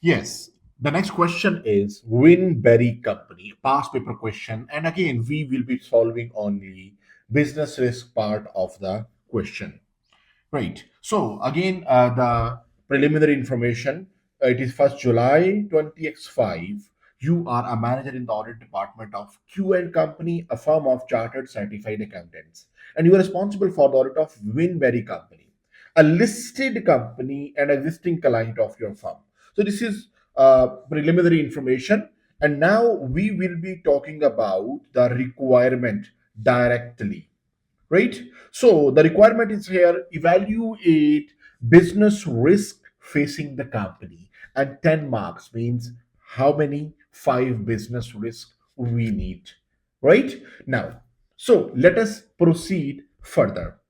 Yes. The next question is Winberry Company, past paper question. And again, we will be solving only business risk part of the question. Right. So again, the preliminary information. It is first July 20x5. You are a manager in the audit department of Q and Company, a firm of chartered certified accountants, and you are responsible for the audit of Winberry Company, a listed company and existing client of your firm. So this is preliminary information, and now we will be talking about the requirement directly, right? So the requirement is here evaluate business risk facing the company, and 10 marks means how many? Five business risk we need, right? Now, so let us proceed further.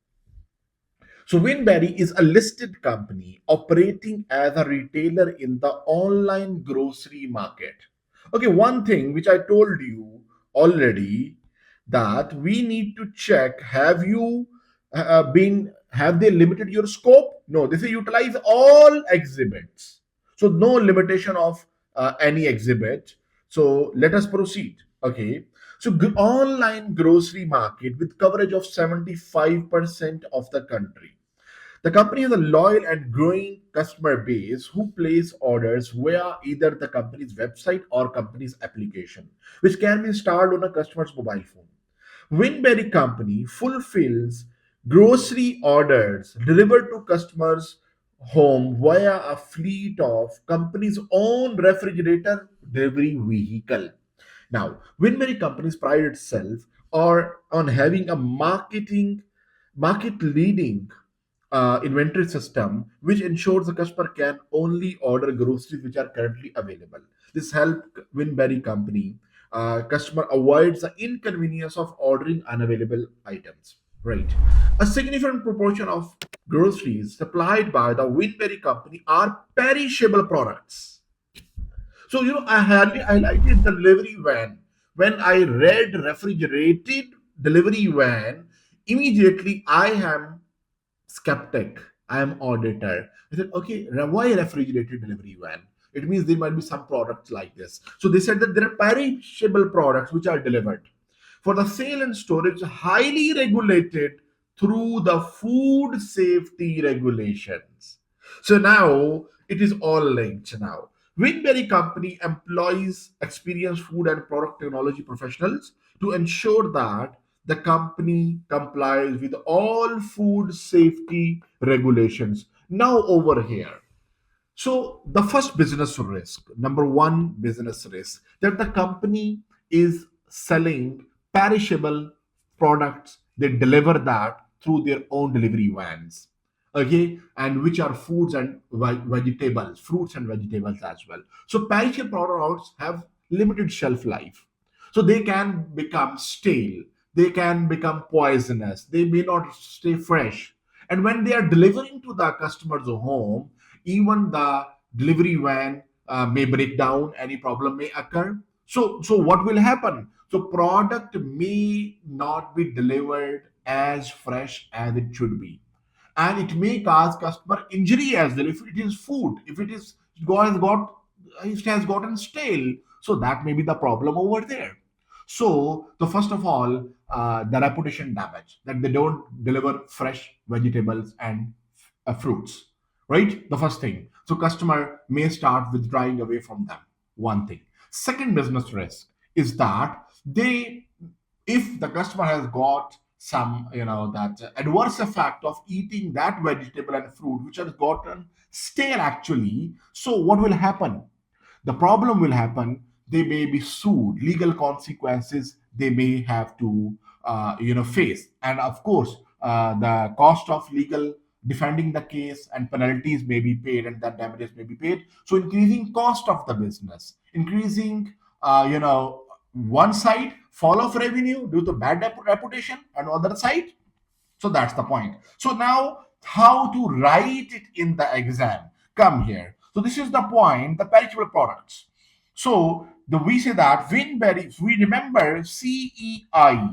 So Winberry is a listed company operating as a retailer in the online grocery market. Okay, one thing which I told you already, that we need to check, have you been have they limited your scope? No, they say utilize all exhibits. So no limitation of any exhibit. So let us proceed. Okay. So online grocery market with coverage of 75% of the country. The company has a loyal and growing customer base who place orders via either the company's website or company's application, which can be installed on a customer's mobile phone. Winberry Company fulfills grocery orders delivered to customers' home via a fleet of company's own refrigerator delivery vehicle. Now, Winberry Company's pride itself or on having a market leading inventory system which ensures the customer can only order groceries which are currently available. This helps Winberry Company customer avoids the inconvenience of ordering unavailable items. Right. A significant proportion of groceries supplied by the Winberry Company are perishable products. So, I highlighted the delivery van. When I read refrigerated delivery van, immediately I am skeptic. I am auditor. I said, okay, why refrigerated delivery van? It means there might be some products like this. So they said that there are perishable products which are delivered for the sale and storage, highly regulated through the food safety regulations. So now it is all linked now. Winberry Company employs experienced food and product technology professionals to ensure that the company complies with all food safety regulations. Now, over here. So, the first business risk, number one business risk, that the company is selling perishable products. They deliver that through their own delivery vans. Okay, and which are foods and vegetables, fruits and vegetables as well. So, perishable products have limited shelf life. So, they can become stale, they can become poisonous, they may not stay fresh. And when they are delivering to the customer's home, even the delivery van may break down, any problem may occur. So what will happen? So product may not be delivered as fresh as it should be, and it may cause customer injury as well. If it is food, if it has gotten stale, so that may be the problem over there. So the first of all, the reputation damage, that they don't deliver fresh vegetables and fruits, right? The first thing. So customer may start withdrawing away from them. One thing. Second business risk is that they, if the customer has got some, that adverse effect of eating that vegetable and fruit which has gotten stale actually, so what will happen? The problem will happen. They may be sued. Legal consequences they may have to, face, and of course, the cost of legal defending the case and penalties may be paid, and that damages may be paid. So increasing cost of the business, increasing, one side fall of revenue due to bad reputation, and other side. So that's the point. So now, how to write it in the exam? Come here. So this is the point, the perishable products. So we say that Winberry, we remember CEI,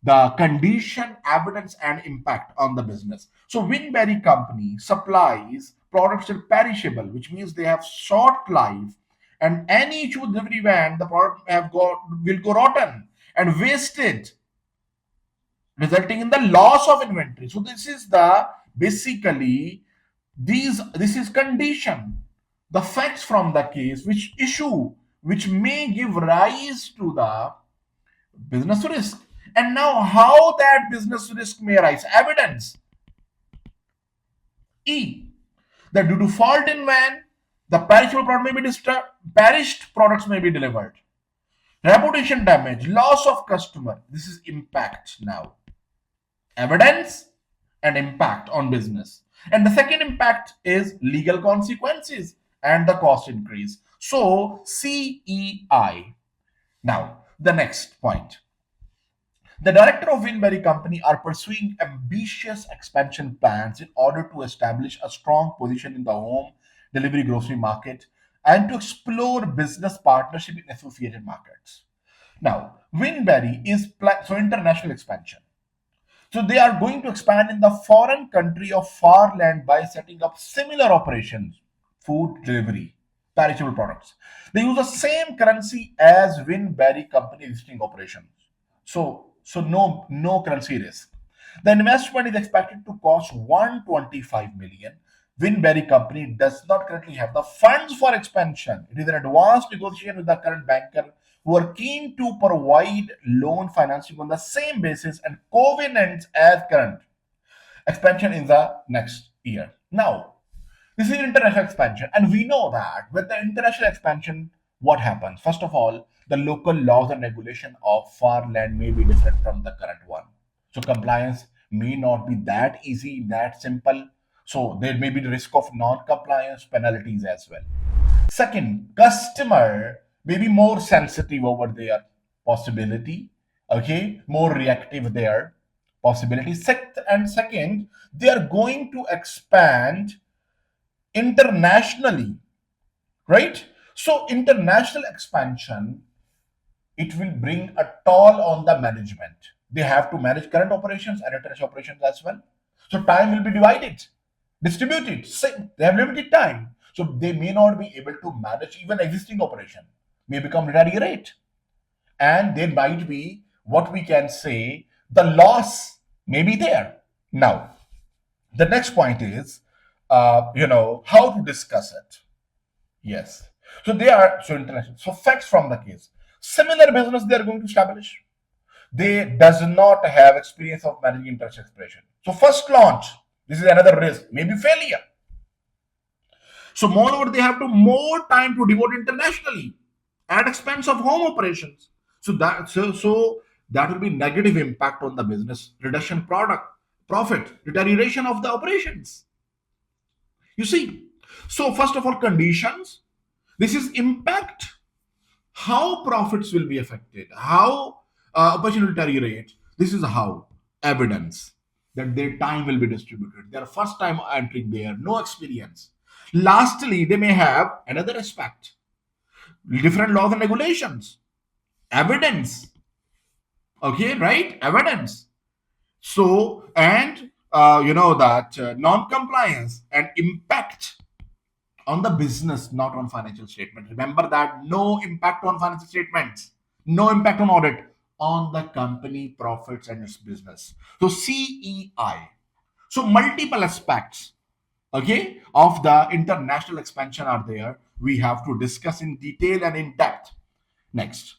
the condition, evidence, and impact on the business. So Winberry company supplies products that are perishable, which means they have short life, and any issue with delivery van, the product have got will go rotten and wasted, resulting in the loss of inventory. So this is the basically this is condition, the facts from the case, which issue which may give rise to the business risk. And now, how that business risk may arise? Evidence. E. That due to fault in van, the perishable product may be disturbed, perished products may be delivered. Reputation damage, loss of customer. This is impact now. Evidence and impact on business. And the second impact is legal consequences and the cost increase. So CEI. Now, the next point. The director of Winberry Company are pursuing ambitious expansion plans in order to establish a strong position in the home delivery grocery market and to explore business partnership in associated markets. Now, Winberry is so international expansion. So they are going to expand in the foreign country of far land by setting up similar operations, food delivery, perishable products. They use the same currency as Winberry company existing operations. So no currency risk. The investment is expected to cost 125 million. Winberry company does not currently have the funds for expansion. It is an advanced negotiation with the current banker who are keen to provide loan financing on the same basis and covenants as current expansion in the next year. Now, this is international expansion, and we know that with the international expansion, what happens? First of all, the local laws and regulation of far land may be different from the current one. So compliance may not be that easy, that simple. So there may be the risk of non-compliance penalties as well. Second, customer may be more sensitive over their possibility, okay, more reactive there possibility. Second, they are going to expand internationally, right? So international expansion, it will bring a toll on the management. They have to manage current operations and international operations as well. So time will be distributed. They have limited time. So they may not be able to manage even existing operation, may become deteriorate. And there might be what we can say the loss may be there. Now, the next point is how to discuss it. Yes. So they are so international. So facts from the case. Similar business they are going to establish. They does not have experience of managing international expansion. So first launch, this is another risk, maybe failure. So moreover, they have to more time to devote internationally at expense of home operations. So that will be negative impact on the business, reduction product profit, deterioration of the operations. You see, so first of all, conditions. This is impact. How profits will be affected, how opportunity will deteriorate. This is how evidence that their time will be distributed. Their first time entering there, no experience. Lastly, they may have another aspect, different laws and regulations, evidence. Okay, right? Evidence. So, and that non-compliance and impact on the business, not on financial statement. Remember that no impact on financial statements, no impact on audit, on the company profits and its business. So CEI. So multiple aspects, okay, of the international expansion are there. We have to discuss in detail and in depth. Next.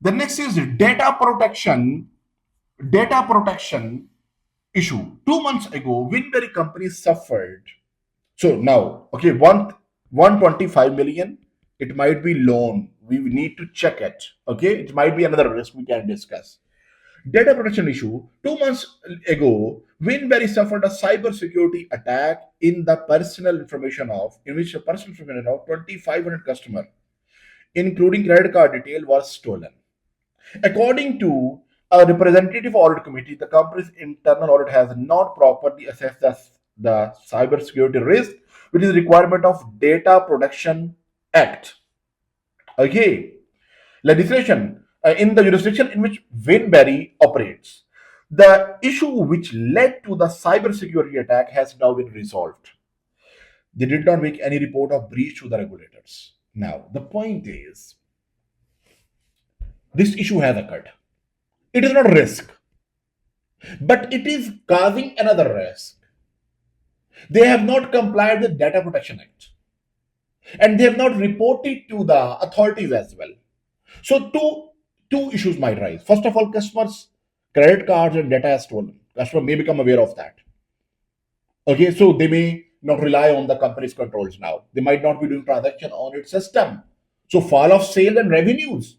The next is data protection. Data protection issue. 2 months ago, Winberry company suffered. So now, okay, 125 million, it might be loan. We need to check it. Okay, it might be another risk we can discuss. Data protection issue. 2 months ago, Winberry suffered a cyber security attack in which the personal information of 2,500 customers, including credit card detail, was stolen. According to a representative audit committee, the company's internal audit has not properly assessed the cybersecurity risk, which is a requirement of Data Protection Act. Okay, legislation. in the jurisdiction in which Winberry operates. The issue which led to the cybersecurity attack has now been resolved. They did not make any report of breach to the regulators. Now, the point is, this issue has occurred. It is not a risk, but it is causing another risk. They have not complied with Data Protection Act, and they have not reported to the authorities as well. So two issues might rise. First of all, customers' credit cards and data is stolen. Customer may become aware of that. Okay, so they may not rely on the company's controls now. They might not be doing transaction on its system. So fall of sale and revenues,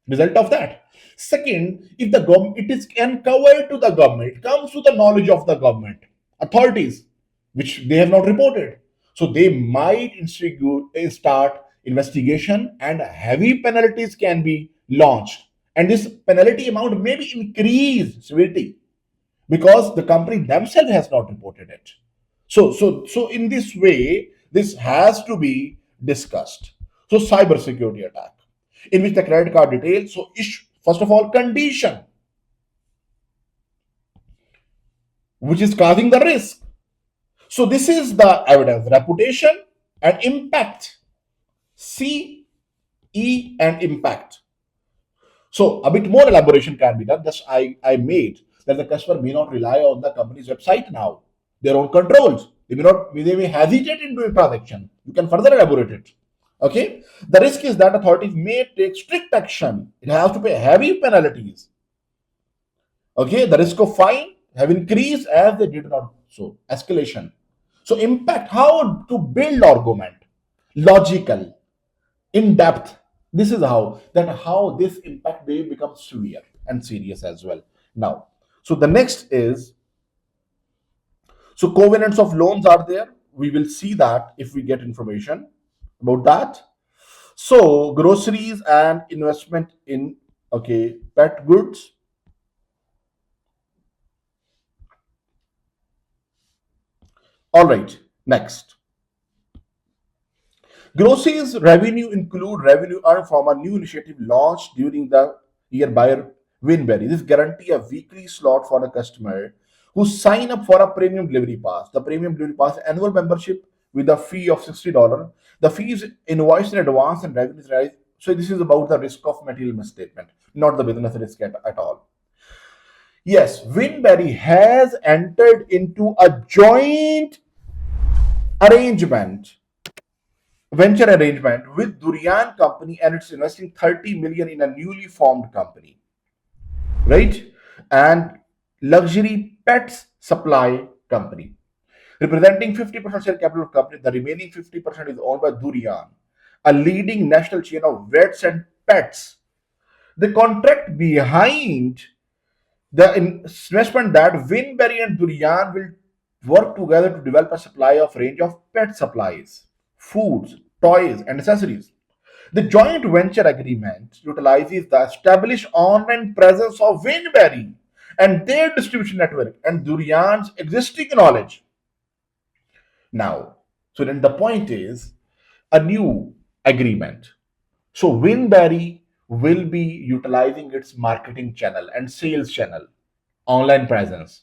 result of that. Second, if the government it is uncovered to the government, it comes to the knowledge of the government authorities, which they have not reported. So they might start investigation and heavy penalties can be launched. And this penalty amount may be increased severity because the company themselves has not reported it. So in this way, this has to be discussed. So cyber security attack, in which the credit card details. So first of all, condition, which is causing the risk. So this is the evidence, reputation and impact. C, E, and impact. So a bit more elaboration can be done. Thus, I made that the customer may not rely on the company's website now, their own controls. They may hesitate in doing transaction. You can further elaborate it. Okay. The risk is that authorities may take strict action. It has to pay heavy penalties. Okay. The risk of fine have increased as they did not. So escalation. So impact, how to build argument, logical, in depth. This is how this impact may become severe and serious as well. Now, so the next is, so covenants of loans are there. We will see that if we get information about that. So groceries and investment in pet goods. All right, next. Groceries revenue include revenue earned from a new initiative launched during the year by Winberry. This guarantee a weekly slot for the customer who sign up for a premium delivery pass. The premium delivery pass annual membership with a fee of $60. The fee is invoiced in advance and revenue is raised. So this is about the risk of material misstatement, not the business risk at all. Yes, Winberry has entered into a joint venture arrangement with Durian Company, and it's investing 30 million in a newly formed company, right? And luxury pets supply company, representing 50% share capital of company. The remaining 50% is owned by Durian, a leading national chain of vets and pets. The contract behind the investment that Winberry and Durian will work together to develop a supply of range of pet supplies, foods, toys, and accessories. The joint venture agreement utilizes the established online presence of Winberry and their distribution network and Durian's existing knowledge. Now, so then the point is a new agreement. So Winberry will be utilizing its marketing channel and sales channel, online presence.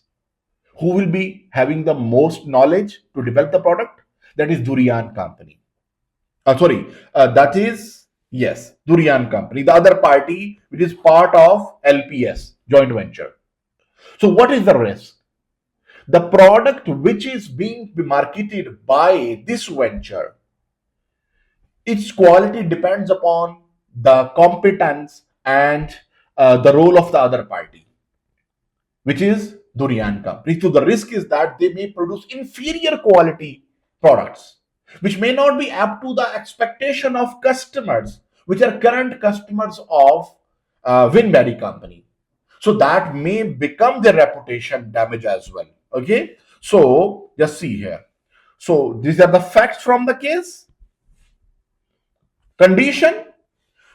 Who will be having the most knowledge to develop the product? That is Durian Company. That is, yes, Durian Company, the other party which is part of LPS, joint venture. So what is the risk? The product which is being marketed by this venture, its quality depends upon the competence and the role of the other party, which is Durian Company. So the risk is that they may produce inferior quality products, which may not be up to the expectation of customers, which are current customers of Winberry Company. So that may become their reputation damage as well. Okay, so just see here. So these are the facts from the case. Condition.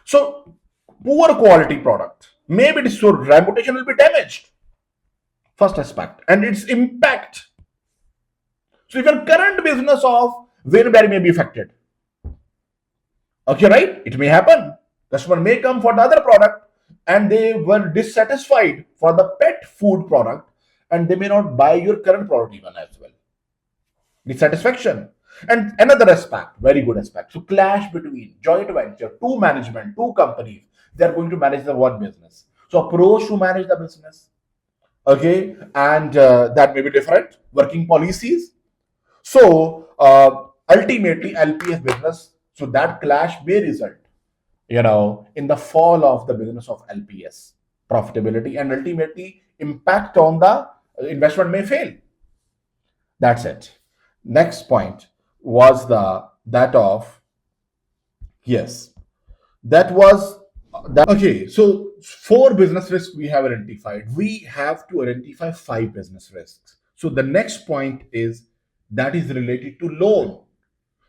So poor quality product, maybe this reputation will be damaged. First aspect, and its impact. So even current business of Winberry may be affected. Okay, right? It may happen. Customer may come for the other product. and they were dissatisfied for the pet food product, and they may not buy your current product even as well. Dissatisfaction. And another aspect, very good aspect. So clash between joint venture, two management, two companies. They are going to manage the one business. So approach to manage the business. Okay, and that may be different. Working policies. So ultimately, LPS business. So that clash may result, in the fall of the business of LPS profitability, and ultimately impact on the investment may fail. That's it. Next point was the that of yes, that was that. Okay, so four business risks we have identified. We have to identify five business risks. So the next point is that is related to loan.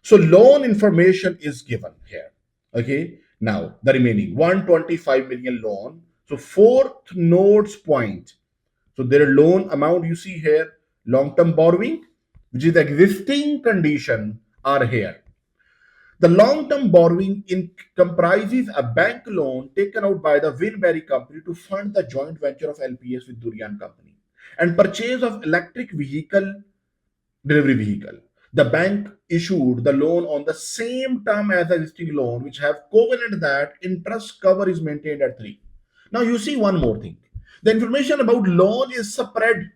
So loan information is given here. Okay, now the remaining 125 million loan. So fourth notes point. So their loan amount you see here, long-term borrowing, which is the existing condition, are here. The long-term borrowing comprises a bank loan taken out by the Winberry company to fund the joint venture of LPS with Durian company and purchase of electric vehicle delivery vehicle. The bank issued the loan on the same term as the existing loan, which have covenant that interest cover is maintained at 3. Now you see one more thing. The information about loan is spread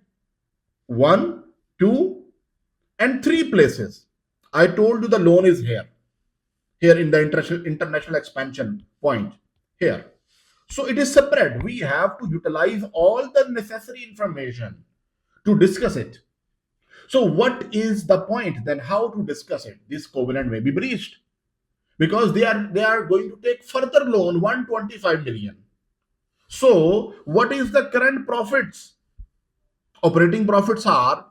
1, 2, and 3 places. I told you the loan is here in the international expansion point here. So it is separate. We have to utilize all the necessary information to discuss it. So what is the point then? How to discuss it? This covenant may be breached because they are going to take further loan 125 million. So what is the current profits? Operating profits are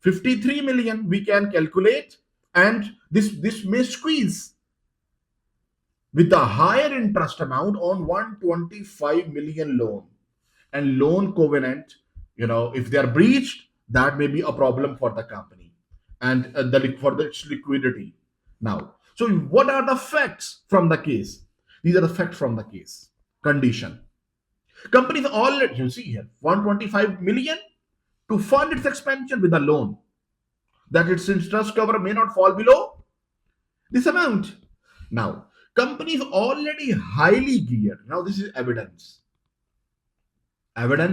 53 million. We can calculate, and this may squeeze with a higher interest amount on 125 million loan, and loan covenant, if they are breached, that may be a problem for the company and for its liquidity. Now, so what are the facts from the case? These are the facts from the case. Condition. Companies already, you see here, 125 million to fund its expansion with a loan, that its interest cover may not fall below this amount. Now, companies already highly geared. Now, this is evidence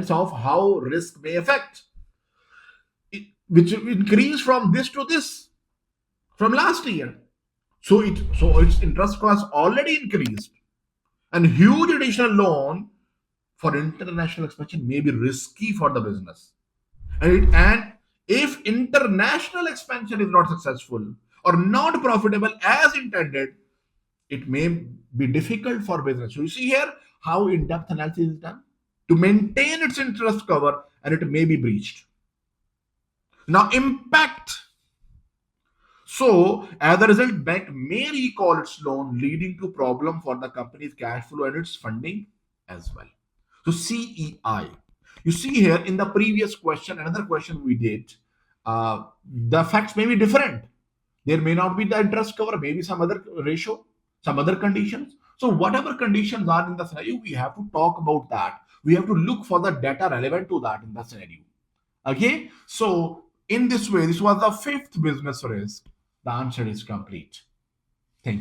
of how risk may affect, which increased from this to this from last year. So its interest cost already increased, and huge additional loan for international expansion may be risky for the business. And if international expansion is not successful or not profitable as intended, it may be difficult for business. So you see here how in-depth analysis is done to maintain its interest cover, and it may be breached. Now, impact. So, as a result, bank may recall its loan, leading to problem for the company's cash flow and its funding as well. So, CEI. You see here in the previous question, another question we did, the facts may be different. There may not be the interest cover, maybe some other ratio, some other conditions. So, whatever conditions are in the scenario, we have to talk about that. We have to look for the data relevant to that in the scenario. Okay, so in this way, this was the fifth business risk. The answer is complete. Thank you.